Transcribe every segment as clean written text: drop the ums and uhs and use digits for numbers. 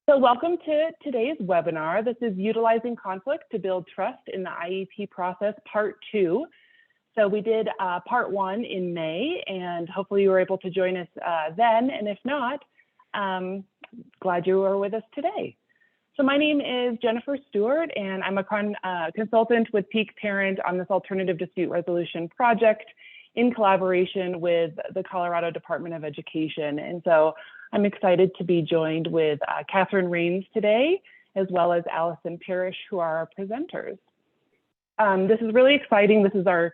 So welcome to today's webinar. This is Utilizing Conflict to Build Trust in the IEP Process, Part 2. So we did Part 1 in May, and hopefully you were able to join us then. And if not, glad you were with us today. So my name is Jennifer Stewart, and I'm a consultant with Peak Parent on this alternative dispute resolution project in collaboration with the Colorado Department of Education. And so I'm excited to be joined with Catherine Rains today, as well as Allison Parrish, who are our presenters. This is really exciting. This is our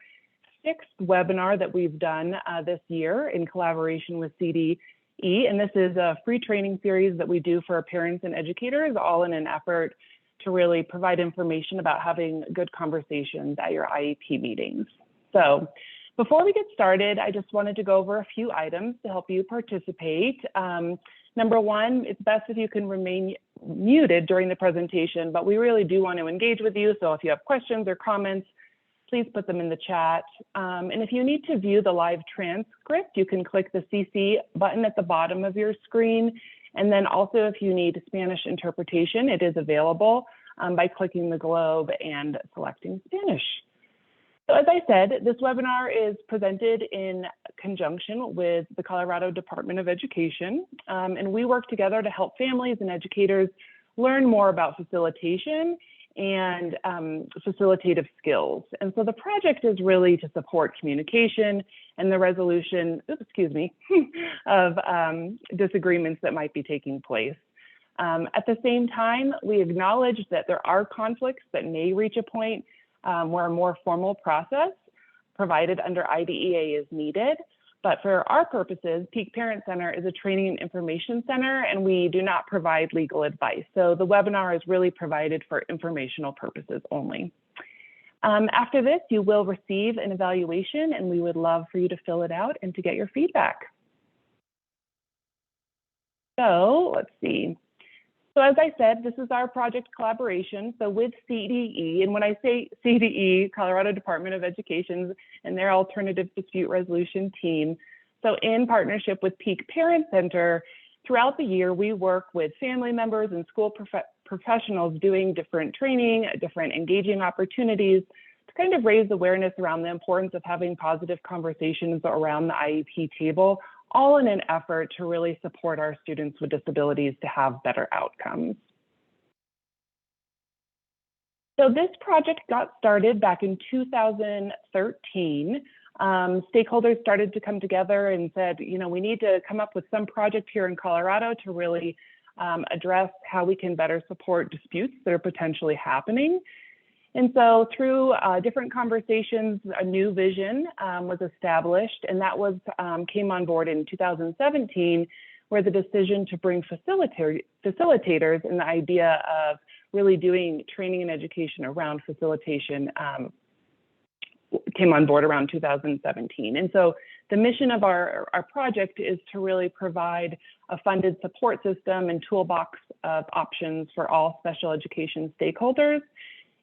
6th webinar that we've done this year in collaboration with CDE. And this is a free training series that we do for parents and educators, all in an effort to really provide information about having good conversations at your IEP meetings. So before we get started, I just wanted to go over a few items to help you participate. Number one, it's best if you can remain muted during the presentation, but we really do want to engage with you. So if you have questions or comments, please put them in the chat. And if you need to view the live transcript, you can click the CC button at the bottom of your screen. And then also if you need Spanish interpretation, it is available by clicking the globe and selecting Spanish. So as I said, this webinar is presented in conjunction with the Colorado Department of Education, and we work together to help families and educators learn more about facilitation and facilitative skills. And so the project is really to support communication and the resolution, of disagreements that might be taking place. At the same time, we acknowledge that there are conflicts that may reach a point where a more formal process provided under IDEA is needed. But for our purposes, Peak Parent Center is a training and information center, and we do not provide legal advice. So the webinar is really provided for informational purposes only. After this, you will receive an evaluation, and we would love for you to fill it out and to get your feedback. So let's see. So as I said, this is our project collaboration, so with CDE, and when I say CDE, Colorado Department of Education, and their alternative dispute resolution team, so in partnership with Peak Parent Center, throughout the year, we work with family members and school professionals doing different training, different engaging opportunities to kind of raise awareness around the importance of having positive conversations around the IEP table, all in an effort to really support our students with disabilities to have better outcomes. So this project got started back in 2013. Stakeholders started to come together and said, you know, we need to come up with some project here in Colorado to really address how we can better support disputes that are potentially happening. And so through different conversations, a new vision was established, and that was came on board in 2017, where the decision to bring facilitators and the idea of really doing training and education around facilitation came on board around 2017. And so the mission of our project is to really provide a funded support system and toolbox of options for all special education stakeholders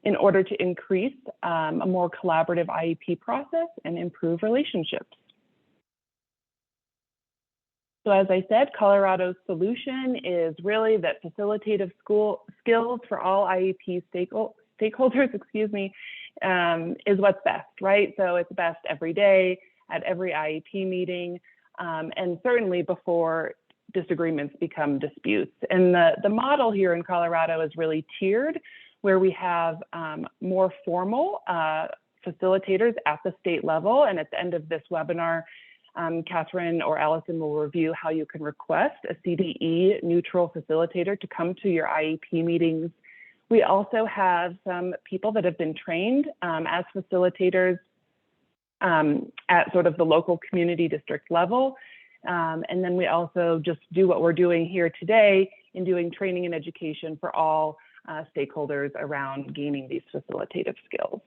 in order to increase a more collaborative IEP process and improve relationships. So as I said, Colorado's solution is really that facilitative skills for all IEP stakeholders, is what's best, right? So it's best every day, at every IEP meeting, and certainly before disagreements become disputes. And the model here in Colorado is really tiered, where we have more formal facilitators at the state level. And at the end of this webinar, Catherine or Allison will review how you can request a CDE neutral facilitator to come to your IEP meetings. We also have some people that have been trained as facilitators at sort of the local community district level. And then we also just do what we're doing here today in doing training and education for all stakeholders around gaining these facilitative skills.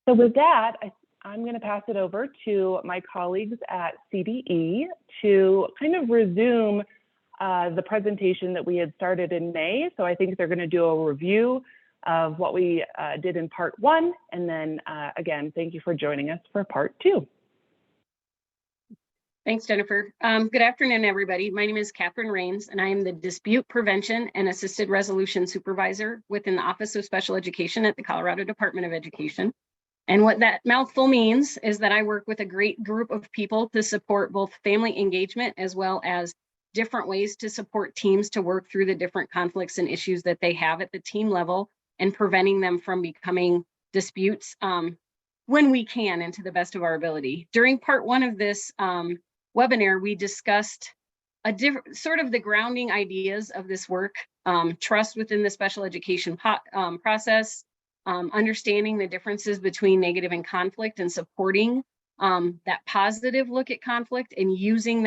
So with that, I'm going to pass it over to my colleagues at CDE to kind of resume the presentation that we had started in May. So I think they're going to do a review of what we did in part 1. And then again, thank you for joining us for part 2. Thanks, Jennifer. Good afternoon, everybody. My name is Catherine Rains, and I am the Dispute Prevention and Assisted Resolution Supervisor within the Office of Special Education at the Colorado Department of Education. And what that mouthful means is that I work with a great group of people to support both family engagement as well as different ways to support teams to work through the different conflicts and issues that they have at the team level and preventing them from becoming disputes when we can and to the best of our ability. During part one of this webinar, we discussed a different sort of the grounding ideas of this work, trust within the special education process, understanding the differences between negative and conflict and supporting that positive look at conflict and using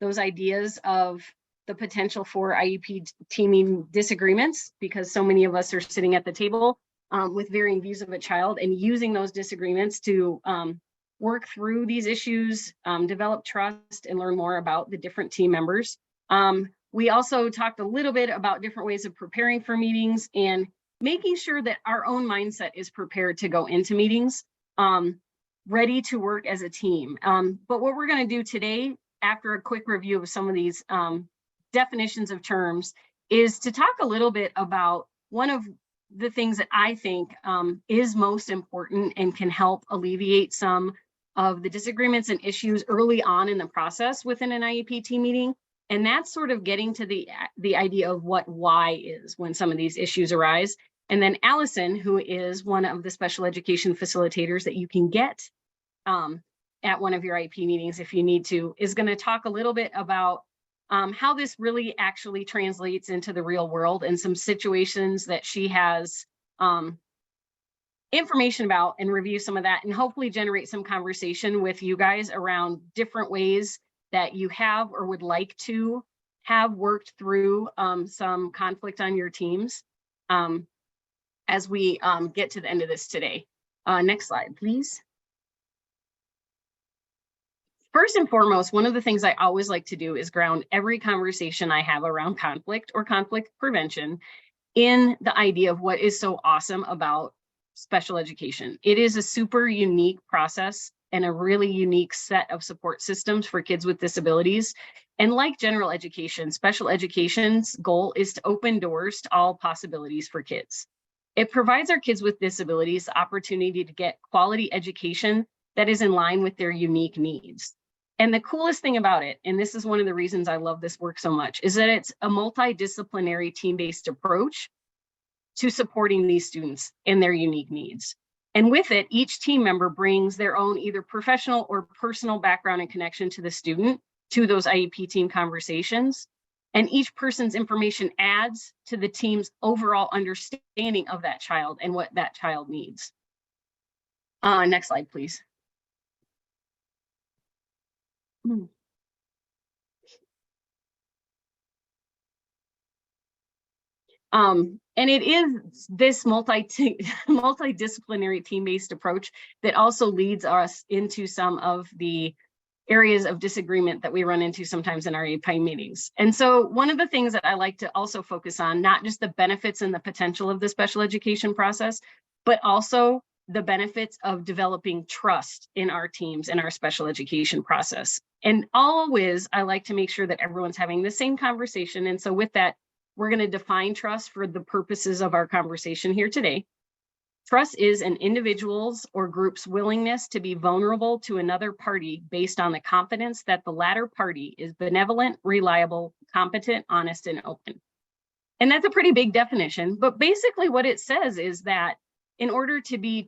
those ideas of the potential for IEP teaming disagreements, because so many of us are sitting at the table with varying views of a child, and using those disagreements to work through these issues, develop trust, and learn more about the different team members. We also talked a little bit about different ways of preparing for meetings and making sure that our own mindset is prepared to go into meetings, ready to work as a team. But what we're going to do today, after a quick review of some of these definitions of terms, is to talk a little bit about one of the things that I think is most important and can help alleviate some of the disagreements and issues early on in the process within an IEP team meeting. And that's sort of getting to the idea of what why is when some of these issues arise. And then Allison, who is one of the special education facilitators that you can get at one of your IEP meetings if you need to, is going to talk a little bit about how this really actually translates into the real world and some situations that she has information about, and review some of that and hopefully generate some conversation with you guys around different ways that you have or would like to have worked through some conflict on your teams as we get to the end of this today. Next slide, please. First and foremost, one of the things I always like to do is ground every conversation I have around conflict or conflict prevention in the idea of what is so awesome about special education. It is a super unique process and a really unique set of support systems for kids with disabilities. And like general education, special education's goal is to open doors to all possibilities for kids. It provides our kids with disabilities the opportunity to get quality education that is in line with their unique needs. And the coolest thing about it, and this is one of the reasons I love this work so much, is that it's a multidisciplinary team-based approach to supporting these students and their unique needs. And with it, each team member brings their own either professional or personal background and connection to the student, to those IEP team conversations. And each person's information adds to the team's overall understanding of that child and what that child needs. Next slide, please. And it is this multidisciplinary team-based approach that also leads us into some of the areas of disagreement that we run into sometimes in our IEP meetings. And so one of the things that I like to also focus on, not just the benefits and the potential of the special education process, but also the benefits of developing trust in our teams and our special education process. And always, I like to make sure that everyone's having the same conversation. And so with that, we're going to define trust for the purposes of our conversation here today. Trust is an individual's or group's willingness to be vulnerable to another party based on the confidence that the latter party is benevolent, reliable, competent, honest, and open. And that's a pretty big definition, but basically what it says is that in order to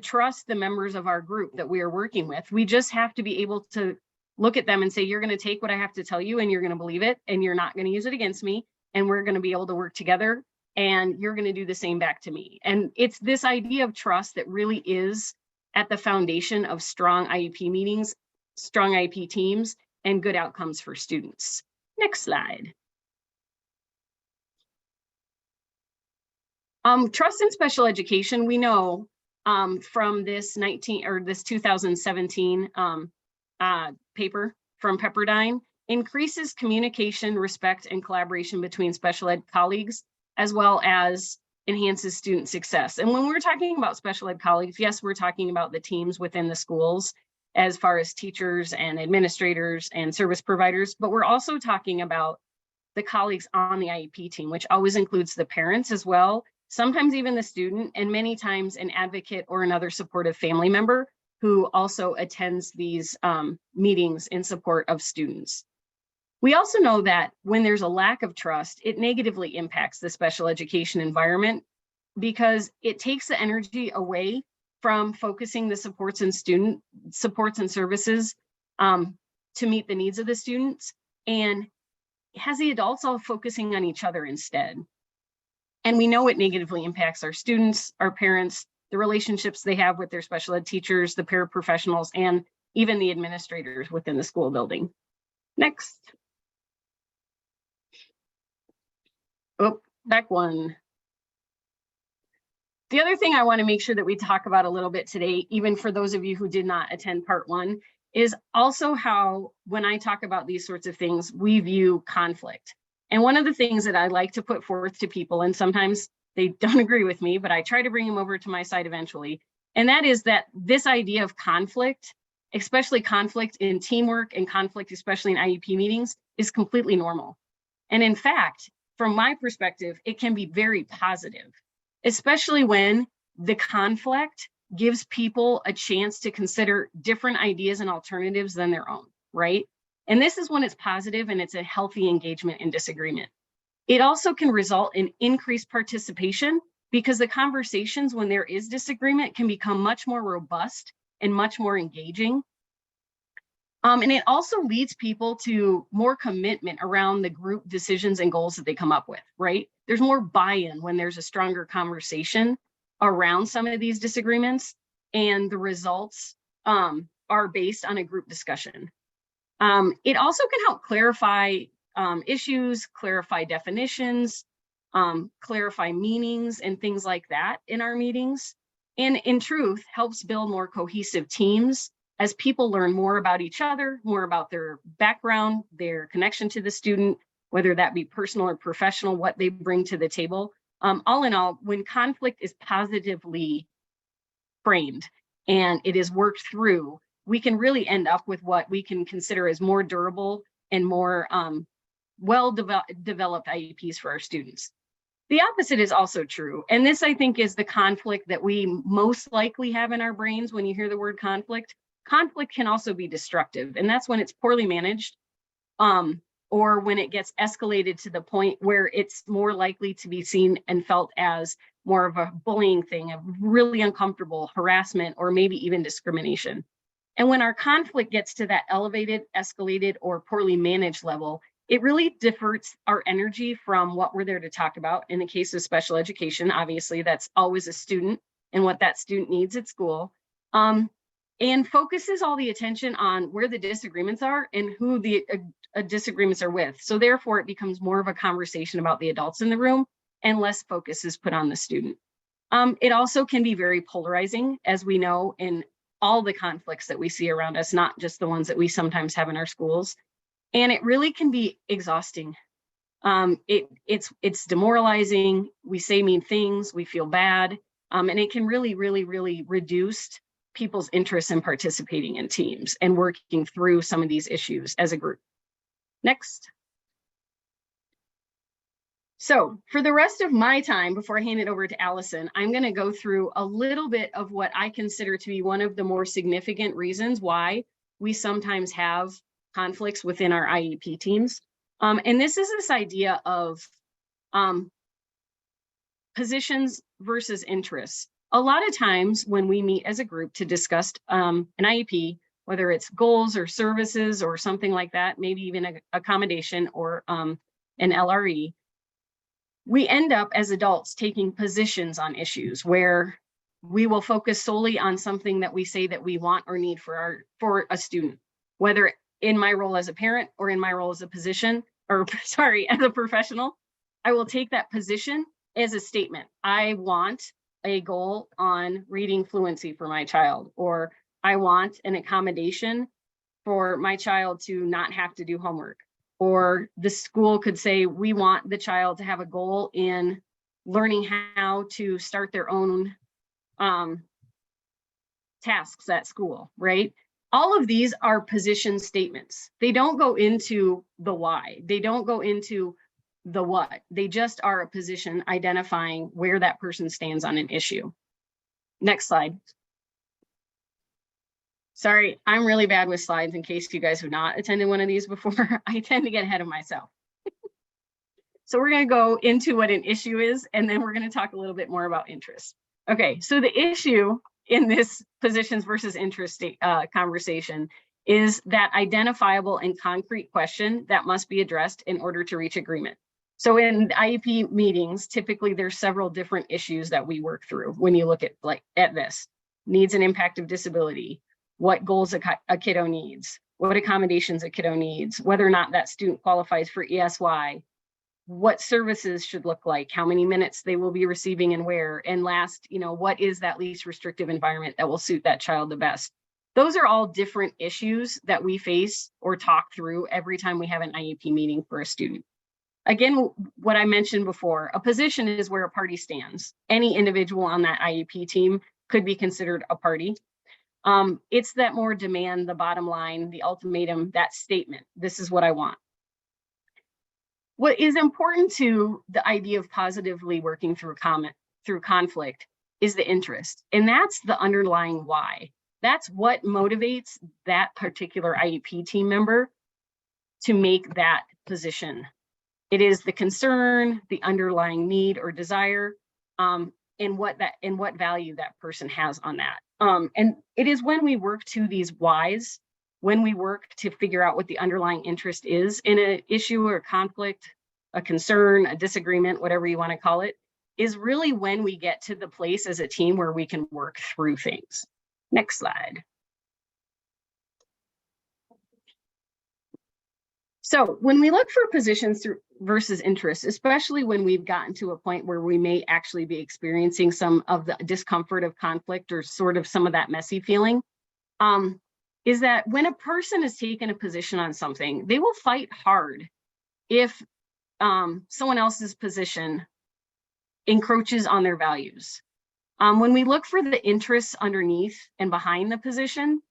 trust the members of our group that we are working with, we just have to be able to look at them and say, you're going to take what I have to tell you and you're going to believe it and you're not going to use it against me. And we're going to be able to work together and you're going to do the same back to me. And it's this idea of trust that really is at the foundation of strong IEP meetings, strong IEP teams, and good outcomes for students. Next slide. Trust in special education, we know from this 2017 paper from Pepperdine, increases communication, respect, and collaboration between special ed colleagues, as well as enhances student success. And when we're talking about special ed colleagues, yes, we're talking about the teams within the schools as far as teachers and administrators and service providers, but we're also talking about the colleagues on the IEP team, which always includes the parents as well, sometimes even the student, and many times an advocate or another supportive family member who also attends these meetings in support of students. We also know that when there's a lack of trust, it negatively impacts the special education environment because it takes the energy away from focusing the supports and services to meet the needs of the students, and has the adults all focusing on each other instead. And we know it negatively impacts our students, our parents, the relationships they have with their special ed teachers, the paraprofessionals, and even the administrators within the school building. Next. Oh, back one. The other thing I want to make sure that we talk about a little bit today, even for those of you who did not attend part one, is also how, when I talk about these sorts of things, we view conflict. And one of the things that I like to put forth to people, and sometimes they don't agree with me, but I try to bring them over to my side eventually, and that is that this idea of conflict, especially conflict in teamwork and conflict, especially in IEP meetings, is completely normal. And in fact, from my perspective, it can be very positive, especially when the conflict gives people a chance to consider different ideas and alternatives than their own, right? And this is when it's positive and it's a healthy engagement in disagreement. It also can result in increased participation because the conversations, when there is disagreement, can become much more robust and much more engaging. And it also leads people to more commitment around the group decisions and goals that they come up with, right? There's more buy-in when there's a stronger conversation around some of these disagreements, and the results are based on a group discussion. It also can help clarify issues, clarify definitions, clarify meanings and things like that in our meetings. And in truth, helps build more cohesive teams as people learn more about each other, more about their background, their connection to the student, whether that be personal or professional, what they bring to the table. All in all, when conflict is positively framed and it is worked through, we can really end up with what we can consider as more durable and more well-developed IEPs for our students. The opposite is also true. And this, I think, is the conflict that we most likely have in our brains when you hear the word conflict. Conflict can also be destructive, and that's when it's poorly managed, or when it gets escalated to the point where it's more likely to be seen and felt as more of a bullying thing, of really uncomfortable harassment, or maybe even discrimination. And when our conflict gets to that elevated, escalated, or poorly managed level, it really diverts our energy from what we're there to talk about. In the case of special education, obviously, that's always a student and what that student needs at school. And focuses all the attention on where the disagreements are and who the disagreements are with. So therefore, it becomes more of a conversation about the adults in the room and less focus is put on the student. It also can be very polarizing, as we know, in all the conflicts that we see around us, not just the ones that we sometimes have in our schools. And it really can be exhausting. It's demoralizing. We say mean things, we feel bad, and it can really reduce people's interest in participating in teams and working through some of these issues as a group. Next. So for the rest of my time, before I hand it over to Allison, I'm going to go through a little bit of what I consider to be one of the more significant reasons why we sometimes have conflicts within our IEP teams. And this is this idea of positions versus interests. A lot of times when we meet as a group to discuss an IEP, whether it's goals or services or something like that, maybe even an accommodation or an LRE, we end up as adults taking positions on issues where we will focus solely on something that we say that we want or need for a student, whether in my role as a parent or in my role as a position, or sorry, as a professional. I will take that position as a statement. I want a goal on reading fluency for my child, or I want an accommodation for my child to not have to do homework. Or the school could say, we want the child to have a goal in learning how to start their own tasks at school, right? All of these are position statements. They don't go into the why. They don't go into the what. They just are a position identifying where that person stands on an issue. Next slide. Sorry, I'm really bad with slides in case you guys have not attended one of these before. I tend to get ahead of myself. So we're going to go into what an issue is, and then we're going to talk a little bit more about interest. Okay, so the issue in this positions versus interest conversation is that identifiable and concrete question that must be addressed in order to reach agreement. So in IEP meetings, typically there's several different issues that we work through when you look at this. Needs and impact of disability, what goals a kiddo needs, what accommodations a kiddo needs, whether or not that student qualifies for ESY, what services should look like, how many minutes they will be receiving and where, and last, what is that least restrictive environment that will suit that child the best. Those are all different issues that we face or talk through every time we have an IEP meeting for a student. Again, what I mentioned before, a position is where a party stands. Any individual on that IEP team could be considered a party. It's that more demand, the bottom line, the ultimatum, that statement. This is what I want. What is important to the idea of positively working through conflict is the interest, and that's the underlying why. That's what motivates that particular IEP team member to make that position. It is the concern, the underlying need or desire, and what value that person has on that. And it is when we work to these whys, when we work to figure out what the underlying interest is in an issue or conflict, a concern, a disagreement, whatever you want to call it, is really when we get to the place as a team where we can work through things. Next slide. So when we look for positions versus interests, especially when we've gotten to a point where we may actually be experiencing some of the discomfort of conflict or sort of some of that messy feeling, is that when a person is taking a position on something, they will fight hard if someone else's position encroaches on their values. When we look for the interests underneath and behind the position,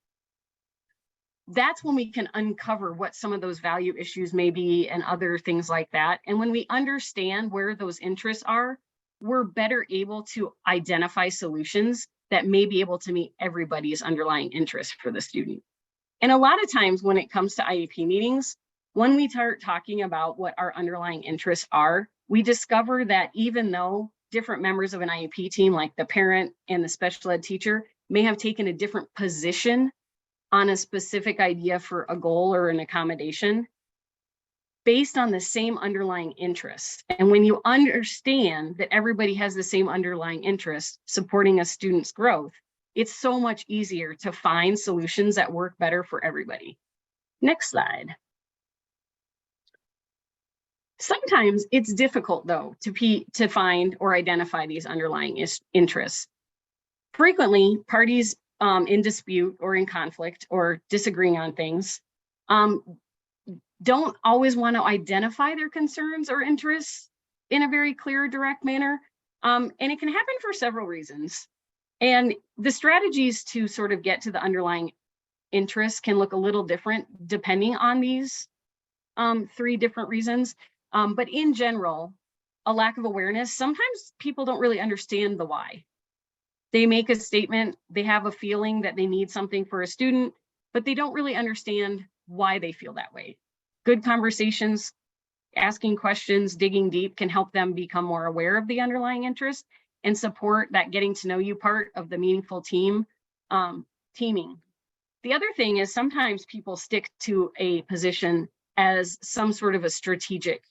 that's when we can uncover what some of those value issues may be and other things like that. And when we understand where those interests are, we're better able to identify solutions that may be able to meet everybody's underlying interest for the student. And a lot of times when it comes to IEP meetings, when we start talking about what our underlying interests are, we discover that even though different members of an IEP team, like the parent and the special ed teacher, may have taken a different position on a specific idea for a goal or an accommodation, based on the same underlying interests. And when you understand that everybody has the same underlying interest supporting a student's growth, it's so much easier to find solutions that work better for everybody. Next slide. Sometimes it's difficult, though, to find or identify these underlying interests. Frequently, parties in dispute or in conflict or disagreeing on things don't always want to identify their concerns or interests in a very clear, direct manner. And it can happen for several reasons. And the strategies to sort of get to the underlying interests can look a little different depending on these three different reasons. But in general, a lack of awareness, sometimes people don't really understand the why. They make a statement, they have a feeling that they need something for a student, but they don't really understand why they feel that way. Good conversations, asking questions, digging deep can help them become more aware of the underlying interest and support that getting to know you part of the meaningful teaming. The other thing is sometimes people stick to a position as some sort of a strategic,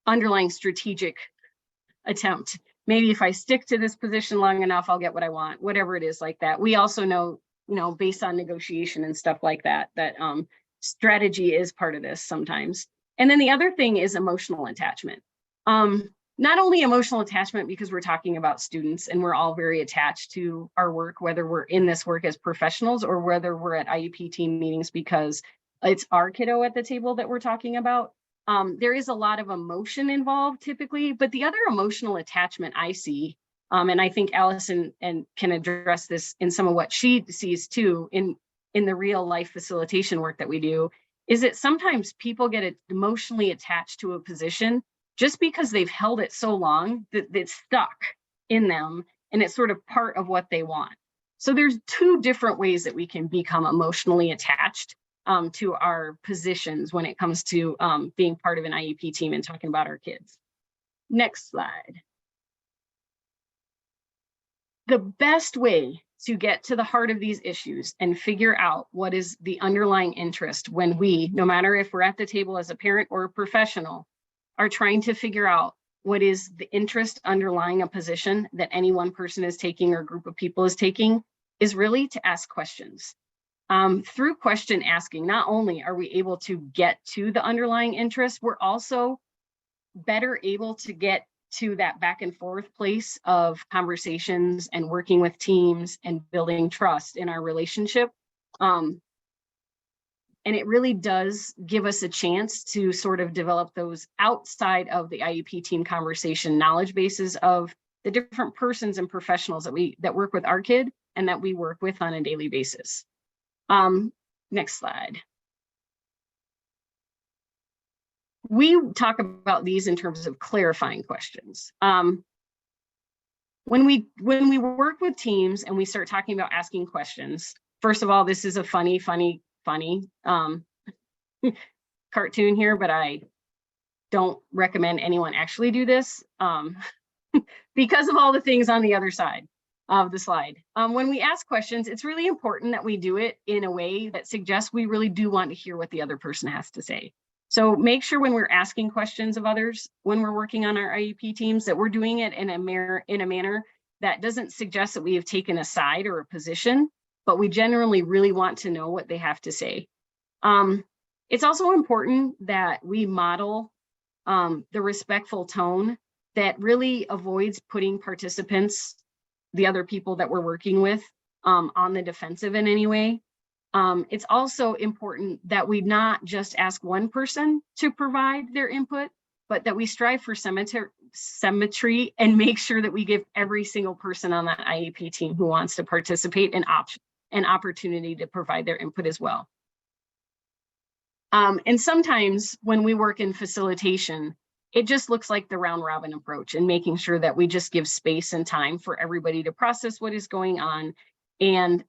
underlying strategic attempt. Maybe if I stick to this position long enough, I'll get what I want, whatever it is like that. We also know, based on negotiation and stuff like that, that strategy is part of this sometimes. And then the other thing is emotional attachment. Not only emotional attachment because we're talking about students and we're all very attached to our work, whether we're in this work as professionals or whether we're at IEP team meetings because it's our kiddo at the table that we're talking about. There is a lot of emotion involved typically, but the other emotional attachment I see And I think Allison can address this in some of what she sees too in the real life facilitation work that we do, is that sometimes people get emotionally attached to a position just because they've held it so long that it's stuck in them and it's sort of part of what they want. So there's two different ways that we can become emotionally attached to our positions when it comes to being part of an IEP team and talking about our kids. Next slide. The best way to get to the heart of these issues and figure out what is the underlying interest when we, no matter if we're at the table as a parent or a professional, are trying to figure out what is the interest underlying a position that any one person is taking or group of people is taking, is really to ask questions. Through question asking, not only are we able to get to the underlying interest, we're also better able to get to that back and forth place of conversations and working with teams and building trust in our relationship. And it really does give us a chance to sort of develop those outside of the IEP team conversation knowledge bases of the different persons and professionals that work with our kid and that we work with on a daily basis. Next slide. We talk about these in terms of clarifying questions. When we work with teams and we start talking about asking questions, first of all, this is a funny cartoon here, but I don't recommend anyone actually do this because of all the things on the other side of the slide. When we ask questions, it's really important that we do it in a way that suggests we really do want to hear what the other person has to say. So make sure when we're asking questions of others, when we're working on our IEP teams, that we're doing it in a manner that doesn't suggest that we have taken a side or a position, but we generally really want to know what they have to say. It's also important that we model the respectful tone that really avoids putting participants, the other people that we're working with, on the defensive in any way. It's also important that we not just ask one person to provide their input, but that we strive for symmetry and make sure that we give every single person on that IEP team who wants to participate an opportunity to provide their input as well. And sometimes when we work in facilitation, it just looks like the round robin approach and making sure that we just give space and time for everybody to process what is going on and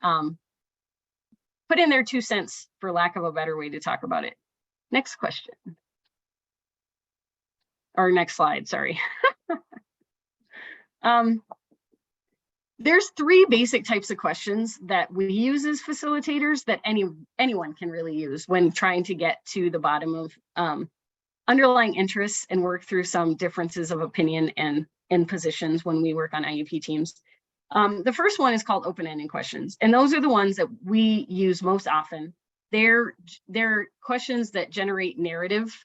put in their 2 cents, for lack of a better way to talk about it. Next question. Or next slide, sorry. There's 3 basic types of questions that we use as facilitators that anyone can really use when trying to get to the bottom of underlying interests and work through some differences of opinion and in positions when we work on IEP teams. The first one is called open-ended questions, and those are the ones that we use most often. They're questions that generate narrative.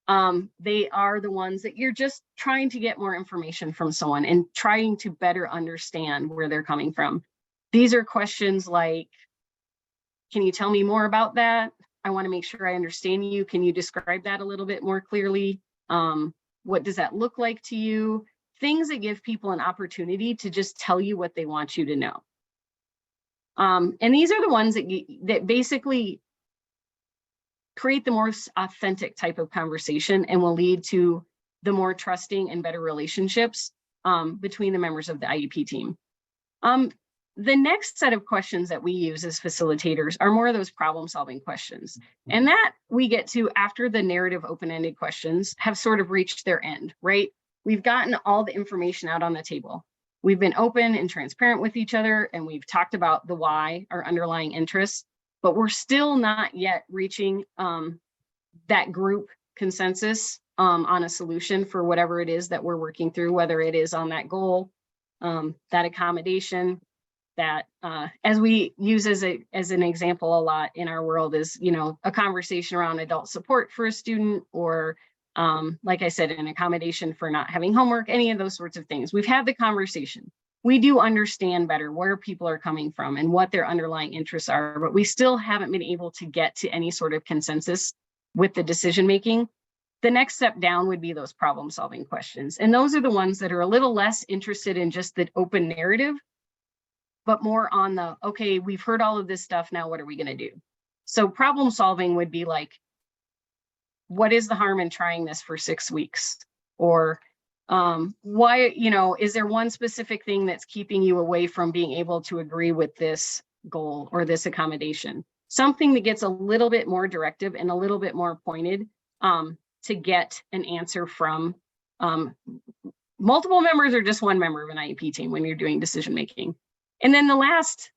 They are the ones that you're just trying to get more information from someone and trying to better understand where they're coming from. These are questions like, can you tell me more about that? I want to make sure I understand you. Can you describe that a little bit more clearly? What does that look like to you? Things that give people an opportunity to just tell you what they want you to know. And these are the ones that basically create the most authentic type of conversation and will lead to the more trusting and better relationships between the members of the IEP team. The next set of questions that we use as facilitators are more of those problem-solving questions. And that we get to after the narrative open-ended questions have sort of reached their end, right? We've gotten all the information out on the table. We've been open and transparent with each other, and we've talked about the why, our underlying interests, but we're still not yet reaching that group consensus on a solution for whatever it is that we're working through, whether it is on that goal, that accommodation, that as we use as an example a lot in our world is, a conversation around adult support for a student, or like I said, an accommodation for not having homework, any of those sorts of things. We've had the conversation. We do understand better where people are coming from and what their underlying interests are, but we still haven't been able to get to any sort of consensus with the decision making. the next step down would be those problem solving questions. And those are the ones that are a little less interested in just the open narrative, but more on the, okay, we've heard all of this stuff, now what are we going to do? So problem solving would be like, what is the harm in trying this for 6 weeks? Or why, is there one specific thing that's keeping you away from being able to agree with this goal or this accommodation? Something that gets a little bit more directive and a little bit more pointed to get an answer from multiple members or just one member of an IEP team when you're doing decision making. And then the last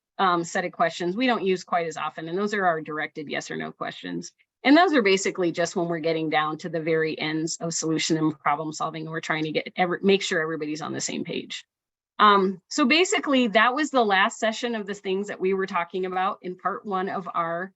set of questions we don't use quite as often, and those are our directed yes or no questions. And those are basically just when we're getting down to the very ends of solution and problem solving, and we're trying to make sure everybody's on the same page. So basically, that was the last session of the things that we were talking about in part 1 of our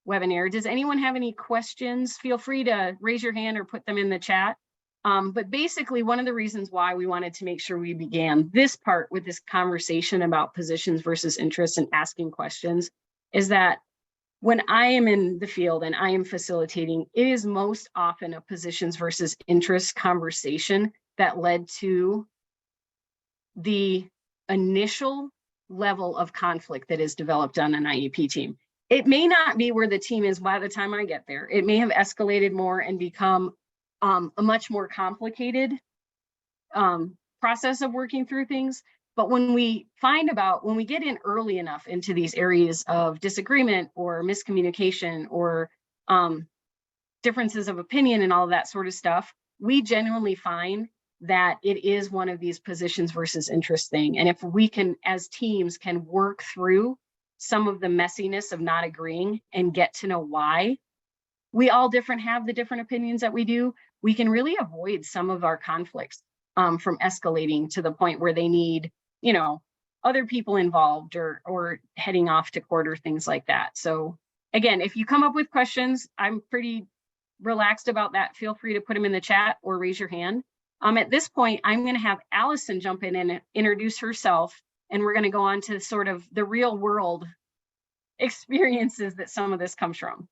webinar. Does anyone have any questions? Feel free to raise your hand or put them in the chat. But basically, one of the reasons why we wanted to make sure we began this part with this conversation about positions versus interests and asking questions is that when I am in the field and I am facilitating, it is most often a positions versus interests conversation that led to the initial level of conflict that is developed on an IEP team. It may not be where the team is by the time I get there. It may have escalated more and become a much more complicated process of working through things. But when we get in early enough into these areas of disagreement or miscommunication or differences of opinion and all of that sort of stuff, we genuinely find that it is one of these positions versus interest thing. And if we can, as teams, can work through some of the messiness of not agreeing and get to know why we all have the different opinions that we do, we can really avoid some of our conflicts from escalating to the point where they need, other people involved or heading off to court or things like that. So again, if you come up with questions, I'm pretty relaxed about that. Feel free to put them in the chat or raise your hand. At this point, I'm going to have Allison jump in and introduce herself, and we're going to go on to sort of the real world experiences that some of this comes from.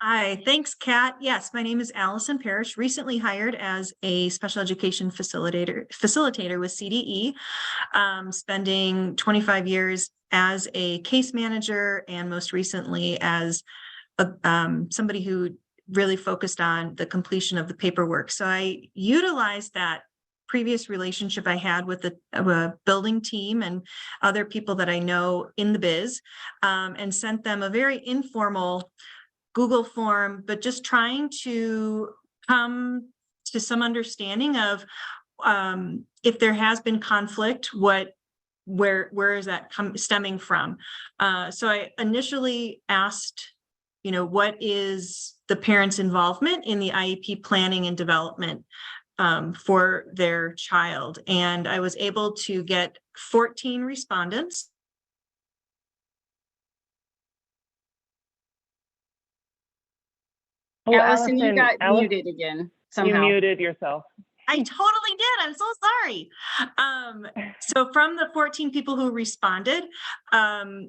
Hi, thanks, Kat. Yes, my name is Allison Parrish, recently hired as a special education facilitator with CDE, spending 25 years as a case manager and most recently as somebody who really focused on the completion of the paperwork. So I utilized that previous relationship I had with a building team and other people that I know in the biz, and sent them a very informal Google form, but just trying to come to some understanding of if there has been conflict, where is that stemming from? So I initially asked, what is the parent's involvement in the IEP planning and development for their child? And I was able to get 14 respondents. Oh, Allison, you got muted again somehow. You muted yourself. I totally did. I'm so sorry. So from the 14 people who responded, on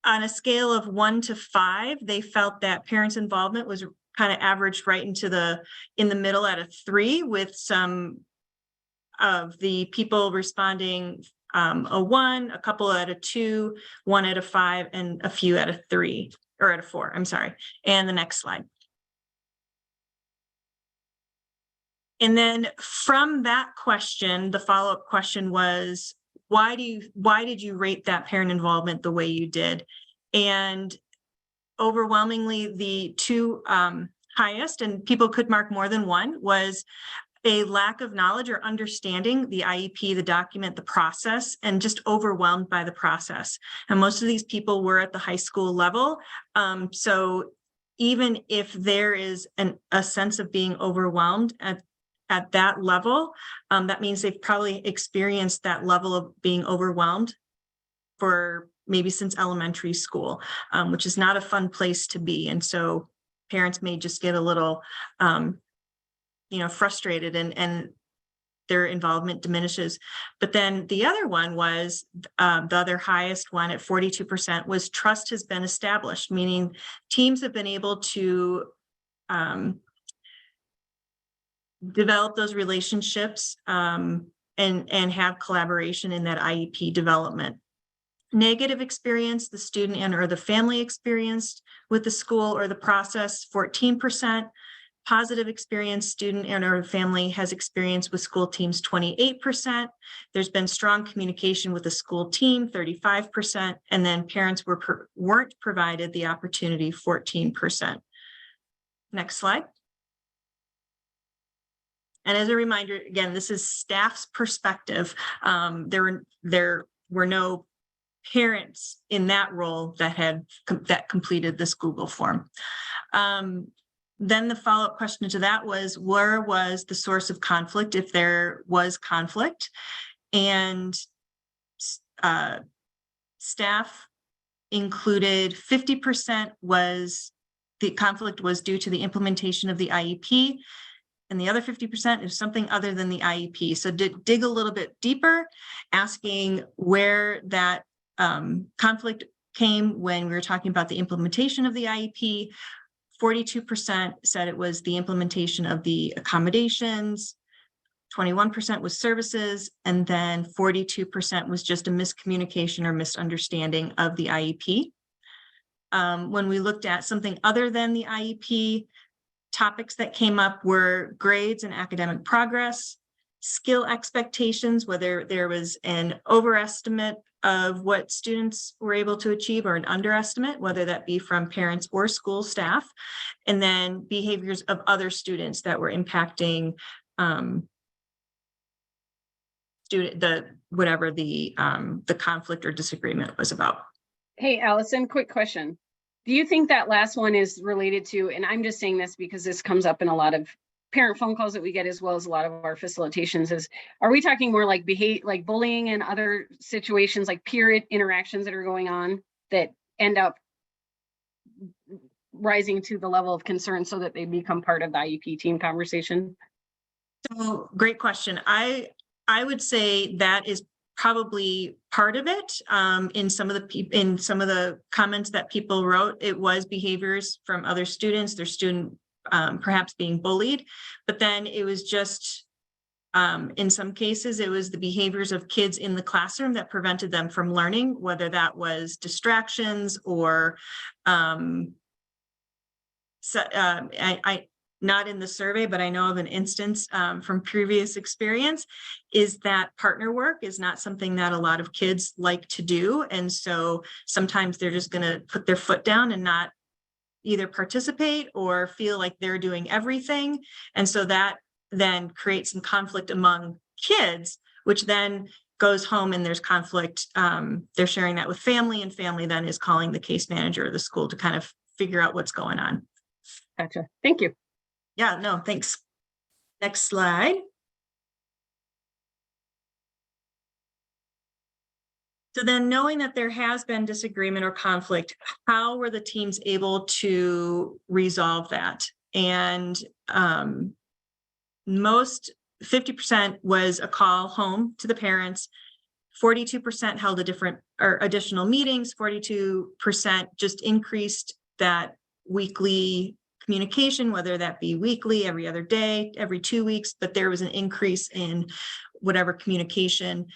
a scale of 1 to 5, they felt that parents' involvement was kind of averaged right in the middle at a 3, with some of the people responding a 1, a couple at a 2, 1 at a 5, and a few at a 3 or at a 4. I'm sorry. And the next slide. And then from that question, the follow-up question was, why did you rate that parent involvement the way you did? And overwhelmingly, the 2 highest, and people could mark more than 1, was a lack of knowledge or understanding the IEP, the document, the process, and just overwhelmed by the process. And most of these people were at the high school level. So even if there is a sense of being overwhelmed at that level, that means they've probably experienced that level of being overwhelmed for maybe since elementary school, which is not a fun place to be. And so parents may just get a little, frustrated and their involvement diminishes. But then the other one was, the other highest one at 42% was trust has been established, meaning teams have been able to develop those relationships and have collaboration in that IEP development. Negative experience the student and or the family experienced with the school or the process, 14%. Positive experience student and or family has experienced with school teams, 28%. There's been strong communication with the school team, 35%. And then parents weren't provided the opportunity, 14%. Next slide. And as a reminder, again, this is staff's perspective. There were no parents in that role that completed this Google form. Then the follow-up question to that was, where was the source of conflict if there was conflict? And staff included 50% was the conflict was due to the implementation of the IEP, and the other 50% is something other than the IEP. So dig a little bit deeper, asking where that conflict came when we were talking about the implementation of the IEP. 42% said it was the implementation of the accommodations, 21% was services, and then 42% was just a miscommunication or misunderstanding of the IEP. When we looked at something other than the IEP, topics that came up were grades and academic progress, skill expectations, whether there was an overestimate of what students were able to achieve or an underestimate, whether that be from parents or school staff, and then behaviors of other students that were impacting whatever the conflict or disagreement was about. Hey, Allison, quick question. Do you think that last one is related to, and I'm just saying this because this comes up in a lot of parent phone calls that we get, as well as a lot of our facilitations, is, are we talking more like like bullying and other situations, like peer interactions that are going on that end up rising to the level of concern so that they become part of the IEP team conversation? So great question. I would say that is probably part of it. In some of the comments that people wrote, it was behaviors from other students, their student perhaps being bullied, but then it was just in some cases it was the behaviors of kids in the classroom that prevented them from learning, whether that was distractions or not in the survey, but I know of an instance from previous experience, is that partner work is not something that a lot of kids like to do. And so sometimes they're just going to put their foot down and not either participate or feel like they're doing everything. And so that then creates some conflict among kids, which then goes home and there's conflict. They're sharing that with family, and family then is calling the case manager of the school to kind of figure out what's going on. Gotcha. Thank you. Yeah, no, thanks. Next slide. So then, knowing that there has been disagreement or conflict, how were the teams able to resolve that? And most 50% was a call home to the parents. 42% held additional meetings. 42% just increased that weekly communication, whether that be weekly, every other day, every 2 weeks, but there was an increase in whatever communication.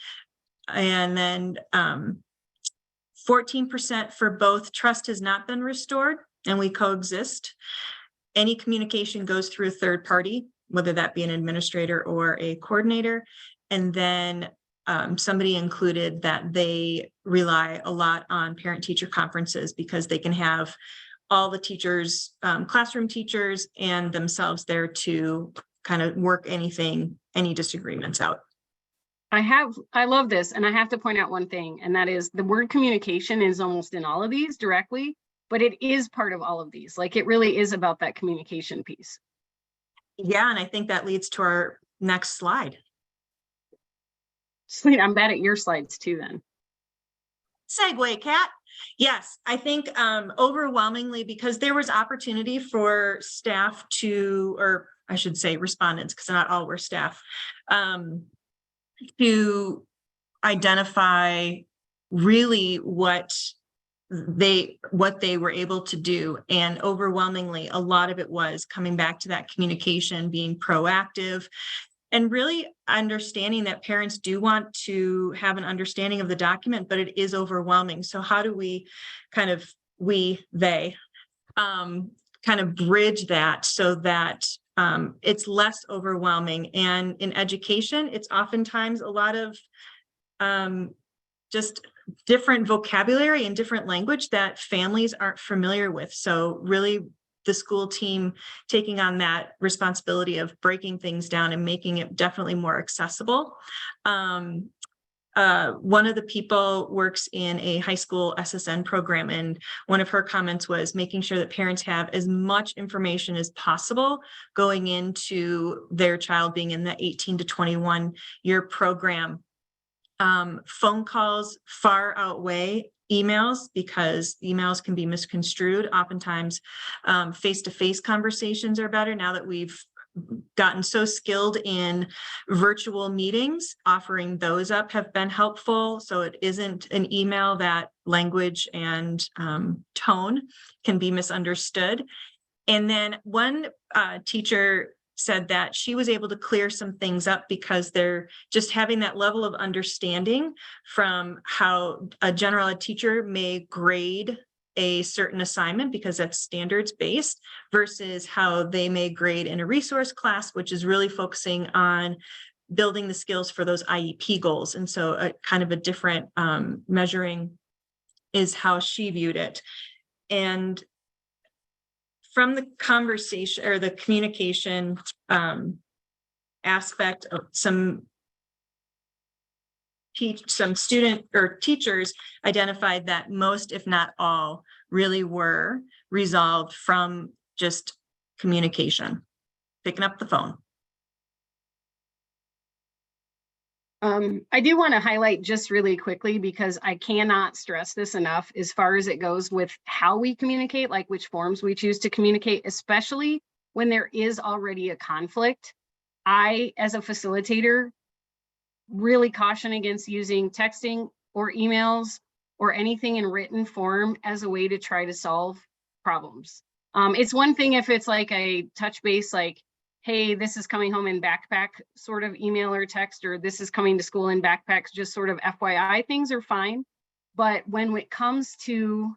And then 14% for both trust has not been restored and we coexist. Any communication goes through a third party, whether that be an administrator or a coordinator. And then somebody included that they rely a lot on parent-teacher conferences because they can have all the teachers, classroom teachers and themselves there to kind of work any disagreements out. I love this. And I have to point out one thing, and that is the word communication is almost in all of these directly, but it is part of all of these. Like, it really is about that communication piece. Yeah. And I think that leads to our next slide. Sweet. I'm bad at your slides too, then. Segue, Kat. Yes, I think overwhelmingly, because there was opportunity for staff to, or I should say respondents, because not all were staff, to identify really what what they were able to do. And overwhelmingly, a lot of it was coming back to that communication, being proactive, and really understanding that parents do want to have an understanding of the document, but it is overwhelming. So how do we kind of, they kind of bridge that so that it's less overwhelming? And in education, it's oftentimes a lot of just different vocabulary and different language that families aren't familiar with. So really the school team taking on that responsibility of breaking things down and making it definitely more accessible. One of the people works in a high school SSN program, and one of her comments was making sure that parents have as much information as possible going into their child being in the 18 to 21 year program. Phone calls far outweigh emails because emails can be misconstrued. Oftentimes, face-to-face conversations are better now that we've gotten so skilled in virtual meetings. Offering those up have been helpful. So it isn't an email that language and tone can be misunderstood. And then one teacher said that she was able to clear some things up because they're just having that level of understanding from how a general ed teacher may grade a certain assignment because that's standards based versus how they may grade in a resource class, which is really focusing on building the skills for those IEP goals. And so a kind of a different measuring is how she viewed it. And from the conversation or the communication aspect of some student or teachers identified that most, if not all, really were resolved from just communication, picking up the phone. I do want to highlight just really quickly, because I cannot stress this enough as far as it goes with how we communicate, like which forms we choose to communicate, especially when there is already a conflict. I, as a facilitator, really caution against using texting or emails or anything in written form as a way to try to solve problems. It's one thing if it's like a touch base, like, hey, this is coming home in backpack sort of email or text, or this is coming to school in backpacks, just sort of FYI, things are fine. But when it comes to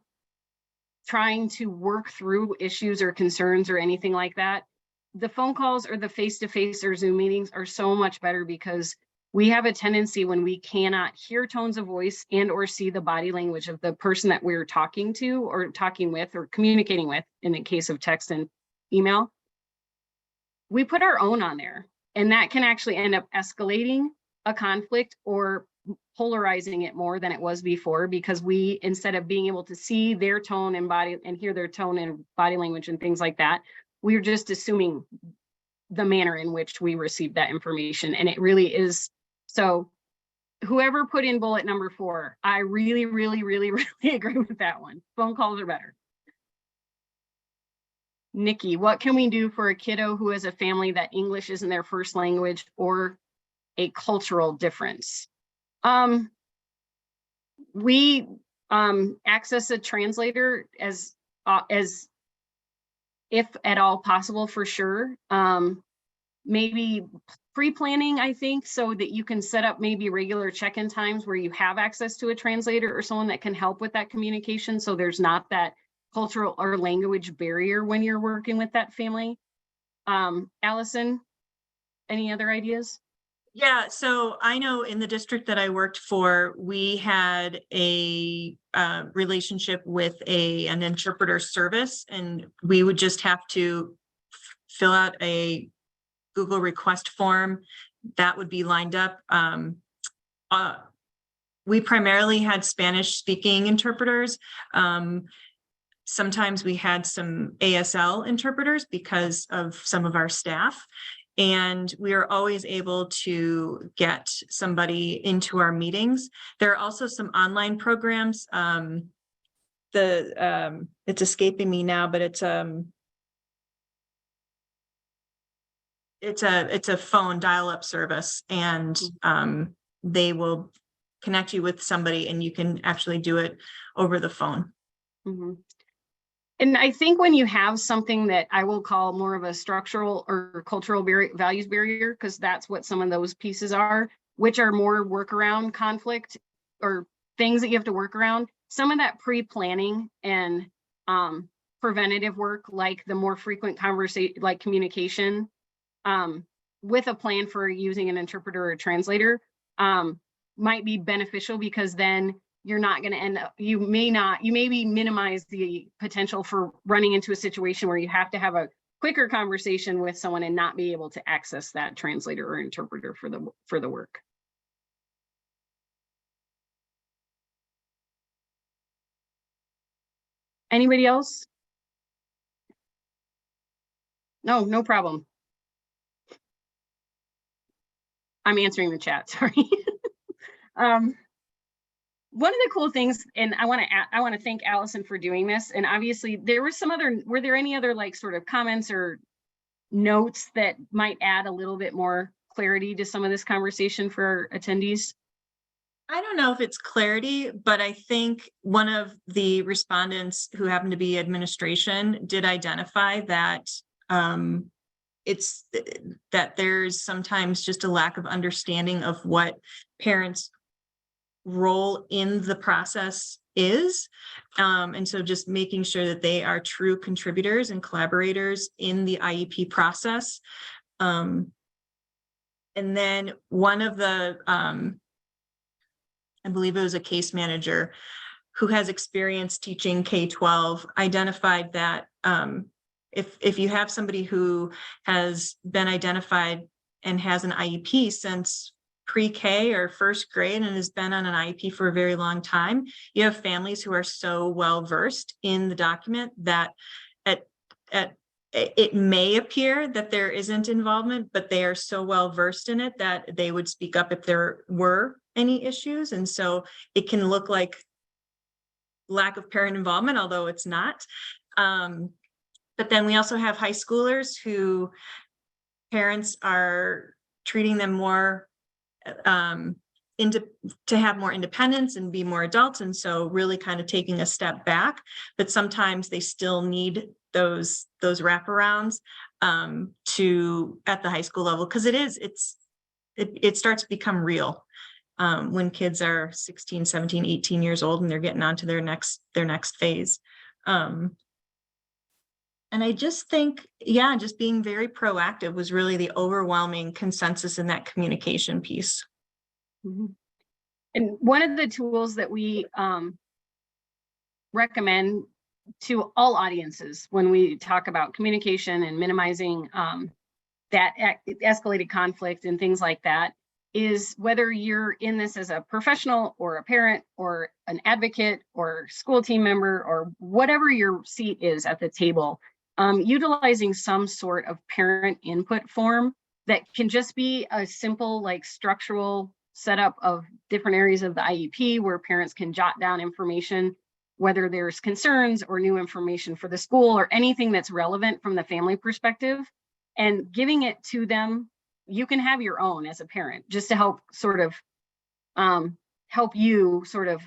trying to work through issues or concerns or anything like that, the phone calls or the face-to-face or Zoom meetings are so much better, because we have a tendency when we cannot hear tones of voice and or see the body language of the person that we're talking to or talking with or communicating with, in the case of text and email, we put our own on there, and that can actually end up escalating a conflict or polarizing it more than it was before, because we, instead of being able to see their tone and body and hear their tone and body language and things like that, we're just assuming the manner in which we received that information. And it really is. So whoever put in bullet number 4, I really, really, really, really agree with that one. Phone calls are better. Nikki, what can we do for a kiddo who has a family that English isn't their first language or a cultural difference? We access a translator as if at all possible, for sure. Maybe pre-planning, I think, so that you can set up maybe regular check-in times where you have access to a translator or someone that can help with that communication, so there's not that cultural or language barrier when you're working with that family. Allison, any other ideas? Yeah, so I know in the district that I worked for, we had a relationship with an interpreter service, and we would just have to fill out a Google request form that would be lined up. We primarily had Spanish speaking interpreters. Sometimes we had some ASL interpreters because of some of our staff, and we are always able to get somebody into our meetings. There are also some online programs. It's escaping me now, but it's a phone dial-up service, and they will connect you with somebody, and you can actually do it over the phone. Mhm. And I think when you have something that I will call more of a structural or cultural values barrier, because that's what some of those pieces are, which are more workaround conflict or things that you have to work around. Some of that pre-planning and preventative work, like the more frequent conversation, like communication, with a plan for using an interpreter or translator, might be beneficial, because then you're not going to end up, you maybe minimize the potential for running into a situation where you have to have a quicker conversation with someone and not be able to access that translator or interpreter for the work. Anybody else? No problem. I'm answering the chat, sorry. One of the cool things, and I want to thank Allison for doing this. And obviously there was were there any other like sort of comments or notes that might add a little bit more clarity to some of this conversation for attendees? I don't know if it's clarity, but I think one of the respondents, who happened to be administration, did identify that it's that there's sometimes just a lack of understanding of what parents' role in the process is. And so just making sure that they are true contributors and collaborators in the IEP process. And then one of the, I believe it was a case manager who has experience teaching K-12, identified that if you have somebody who has been identified and has an IEP since pre-K or first grade and has been on an IEP for a very long time, you have families who are so well versed in the document that it may appear that there isn't involvement, but they are so well versed in it that they would speak up if there were any issues. And so it can look like lack of parent involvement, although it's not. But then we also have high schoolers who parents are treating them more to have more independence and be more adults. And so really kind of taking a step back, but sometimes they still need those wraparounds to at the high school level, because it starts to become real when kids are 16, 17, 18 years old and they're getting on to their next phase. And I just think, yeah, just being very proactive was really the overwhelming consensus in that communication piece. Mm-hmm. And one of the tools that we recommend to all audiences when we talk about communication and minimizing that escalated conflict and things like that is, whether you're in this as a professional or a parent or an advocate or school team member or whatever your seat is at the table, utilizing some sort of parent input form that can just be a simple like structural setup of different areas of the IEP where parents can jot down information, whether there's concerns or new information for the school or anything that's relevant from the family perspective, and giving it to them. You can have your own as a parent, just to help sort of help you sort of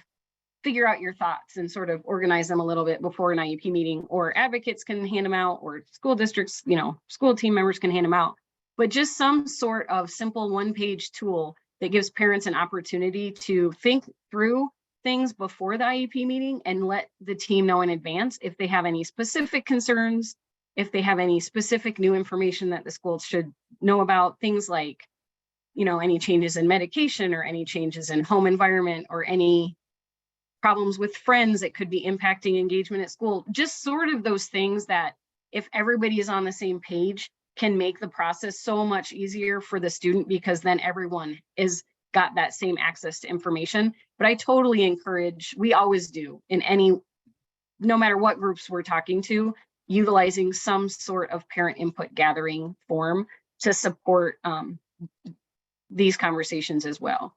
figure out your thoughts and sort of organize them a little bit before an IEP meeting, or advocates can hand them out, or school districts, school team members can hand them out. But just some sort of simple one-page tool that gives parents an opportunity to think through things before the IEP meeting and let the team know in advance if they have any specific concerns, if they have any specific new information that the school should know about, things like, any changes in medication or any changes in home environment or any problems with friends that could be impacting engagement at school. Just sort of those things that, if everybody is on the same page, can make the process so much easier for the student, because then everyone is got that same access to information. But I totally encourage, we always do in no matter what groups we're talking to, utilizing some sort of parent input gathering form to support these conversations as well.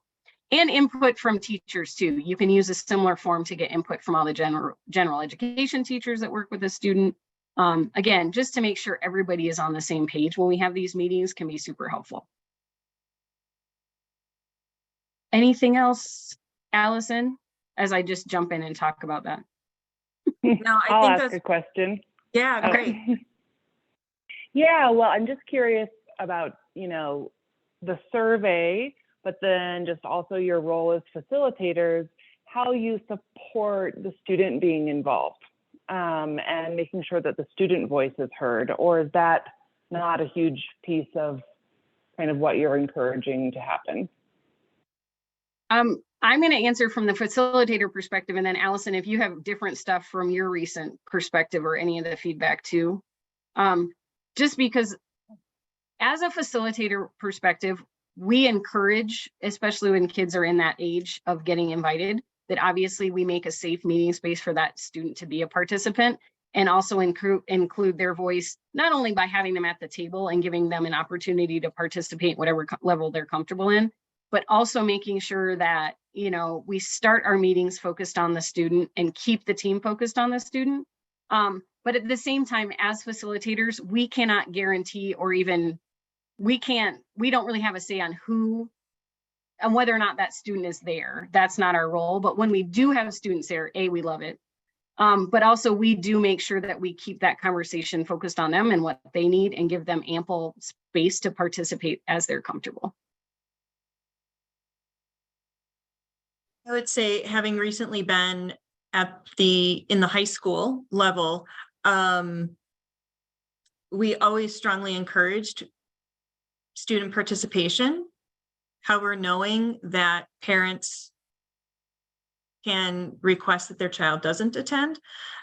And input from teachers too. You can use a similar form to get input from all the general education teachers that work with a student. Again, just to make sure everybody is on the same page when we have these meetings can be super helpful. Anything else, Allison, as I just jump in and talk about that? No, I I'll think ask that's, a question. yeah, Oh. great. Yeah, well, I'm just curious about, the survey, but then just also your role as facilitators, how you support the student being involved, and making sure that the student voice is heard, or is that not a huge piece of kind of what you're encouraging to happen? I'm going to answer from the facilitator perspective, and then Allison, if you have different stuff from your recent perspective or any of the feedback too. Just because as a facilitator perspective, we encourage, especially when kids are in that age of getting invited, that obviously we make a safe meeting space for that student to be a participant, and also include their voice, not only by having them at the table and giving them an opportunity to participate whatever level they're comfortable in, but also making sure that, we start our meetings focused on the student and keep the team focused on the student. But at the same time, as facilitators, we cannot guarantee, or even we don't really have a say on who and whether or not that student is there. That's not our role. But when we do have students there, we love it. But also we do make sure that we keep that conversation focused on them and what they need, and give them ample space to participate as they're comfortable. I would say, having recently been in the high school level, we always strongly encouraged student participation. However, knowing that parents can request that their child doesn't attend.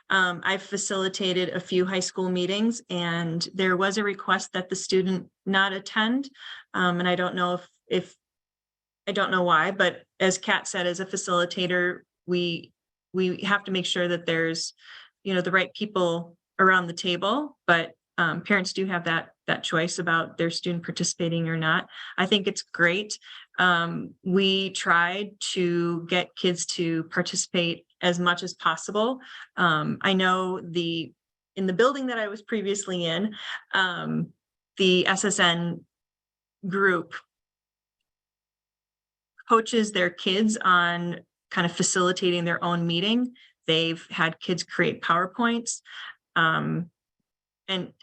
I've facilitated a few high school meetings, and there was a request that the student not attend. And I don't know if I don't know why, but as Kat said, as a facilitator, we have to make sure that there's, the right people around the table, but parents do have that choice about their student participating or not. I think it's great. We tried to get kids to participate as much as possible. I know in the building that I was previously in, the SSN group coaches their kids on kind of facilitating their own meeting. They've had kids create PowerPoints, and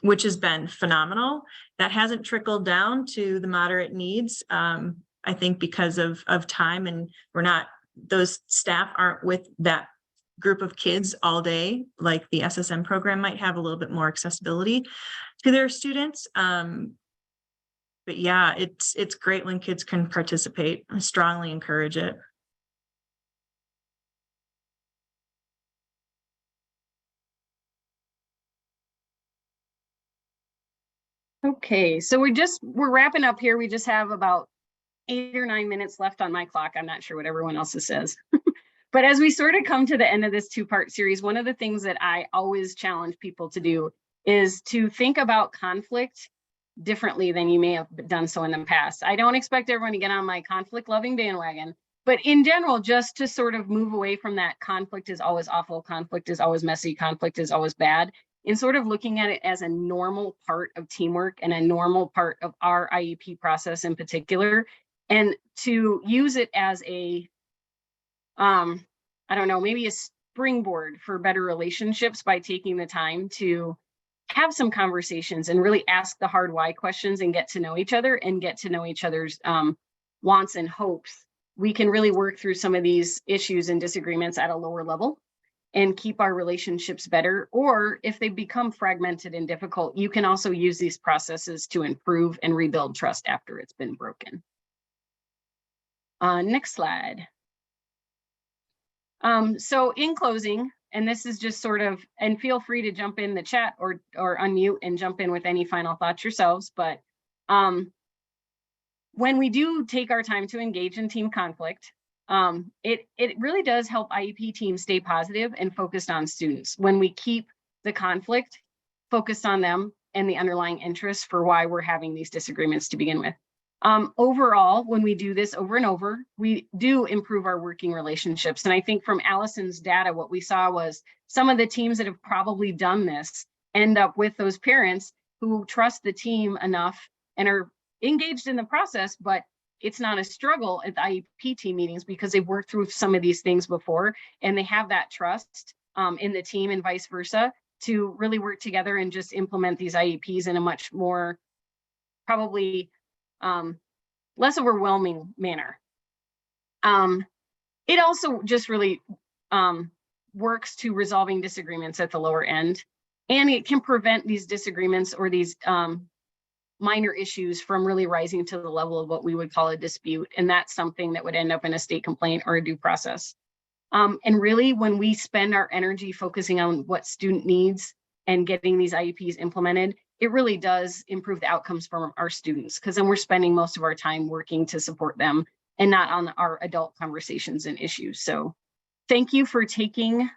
which has been phenomenal. That hasn't trickled down to the moderate needs, I think, because of time, and those staff aren't with that group of kids all day, like the SSM program might have a little bit more accessibility to their students. But yeah, it's great when kids can participate. I strongly encourage it. Okay, so we're wrapping up here. We just have about 8 or 9 minutes left on my clock. I'm not sure what everyone else's says. But as we sort of come to the end of this 2-part series, one of the things that I always challenge people to do is to think about conflict differently than you may have done so in the past. I don't expect everyone to get on my conflict loving bandwagon, but in general, just to sort of move away from that conflict is always awful, conflict is always messy, conflict is always bad, and sort of looking at it as a normal part of teamwork and a normal part of our IEP process in particular, and to use it as a, I don't know, maybe a springboard for better relationships by taking the time to have some conversations and really ask the hard why questions and get to know each other and get to know each other's wants and hopes. We can really work through some of these issues and disagreements at a lower level and keep our relationships better. Or if they become fragmented and difficult, you can also use these processes to improve and rebuild trust after it's been broken. Next slide. So in closing, and this is just sort of, and feel free to jump in the chat or unmute and jump in with any final thoughts yourselves. But when we do take our time to engage in team conflict, it really does help IEP teams stay positive and focused on students. When we keep the conflict focused on them and the underlying interests for why we're having these disagreements to begin with. Overall, when we do this over and over, we do improve our working relationships. And I think from Allison's data, what we saw was some of the teams that have probably done this end up with those parents who trust the team enough and are engaged in the process, but it's not a struggle at the IEP team meetings because they've worked through some of these things before and they have that trust in the team and vice versa to really work together and just implement these IEPs in a much more probably less overwhelming manner. It also just really works to resolving disagreements at the lower end, and it can prevent these disagreements or these minor issues from really rising to the level of what we would call a dispute, and that's something that would end up in a state complaint or a due process. And really, when we spend our energy focusing on what student needs and getting these IEPs implemented, it really does improve the outcomes for our students, because then we're spending most of our time working to support them and not on our adult conversations and issues. So thank you for taking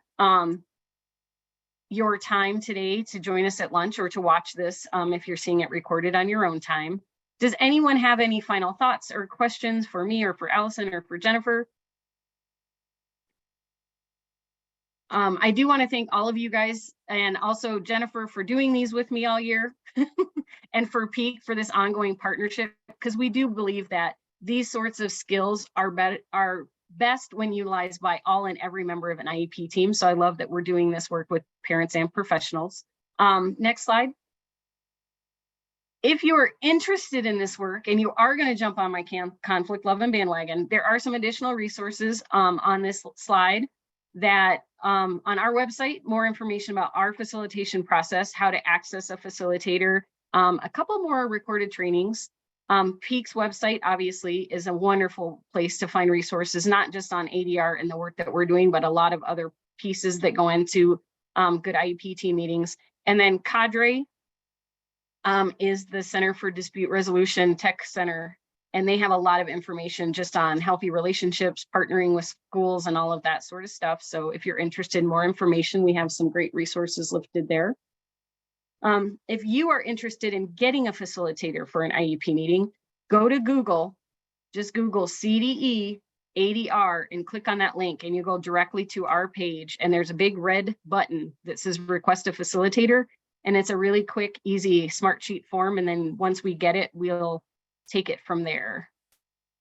your time today to join us at lunch or to watch this if you're seeing it recorded on your own time. Does anyone have any final thoughts or questions for me or for Allison or for Jennifer? I do want to thank all of you guys and also Jennifer for doing these with me all year and for Peak for this ongoing partnership, because we do believe that these sorts of skills are best when utilized by all and every member of an IEP team. So I love that we're doing this work with parents and professionals. Next slide. If you're interested in this work and you are going to jump on my conflict love and bandwagon, there are some additional resources on this slide that on our website, more information about our facilitation process, how to access a facilitator, a couple more recorded trainings. Peak's website obviously is a wonderful place to find resources, not just on ADR and the work that we're doing, but a lot of other pieces that go into good IEP team meetings. And then Cadre is the Center for Dispute Resolution Tech Center, and they have a lot of information just on healthy relationships, partnering with schools, and all of that sort of stuff. So if you're interested in more information, we have some great resources listed there. If you are interested in getting a facilitator for an IEP meeting, go to Google, just Google CDE ADR and click on that link and you go directly to our page, and there's a big red button that says request a facilitator, and it's a really quick, easy smart sheet form, and then once we get it, we'll take it from there.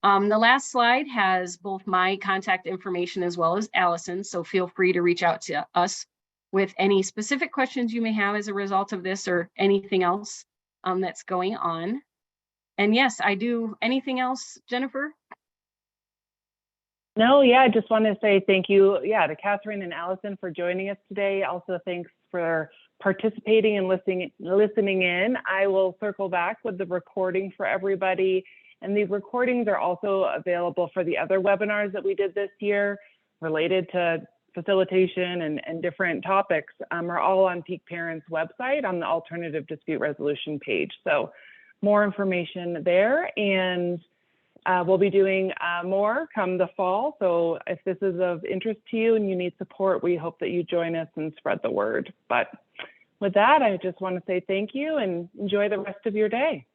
The last slide has both my contact information as well as Allison, so feel free to reach out to us with any specific questions you may have as a result of this or anything else that's going on. And yes, I do. Anything else, Jennifer? No, yeah, I just want to say thank you, to Catherine and Allison for joining us today. Also, thanks for participating and listening in. I will circle back with the recording for everybody. And the recordings are also available for the other webinars that we did this year related to facilitation and different topics, are all on Peak Parents' website on the alternative dispute resolution page. So more information there, and we'll be doing more come the fall. So if this is of interest to you and you need support, we hope that you join us and spread the word. But with that, I just want to say thank you and enjoy the rest of your day.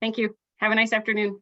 Thank you. Have a nice afternoon.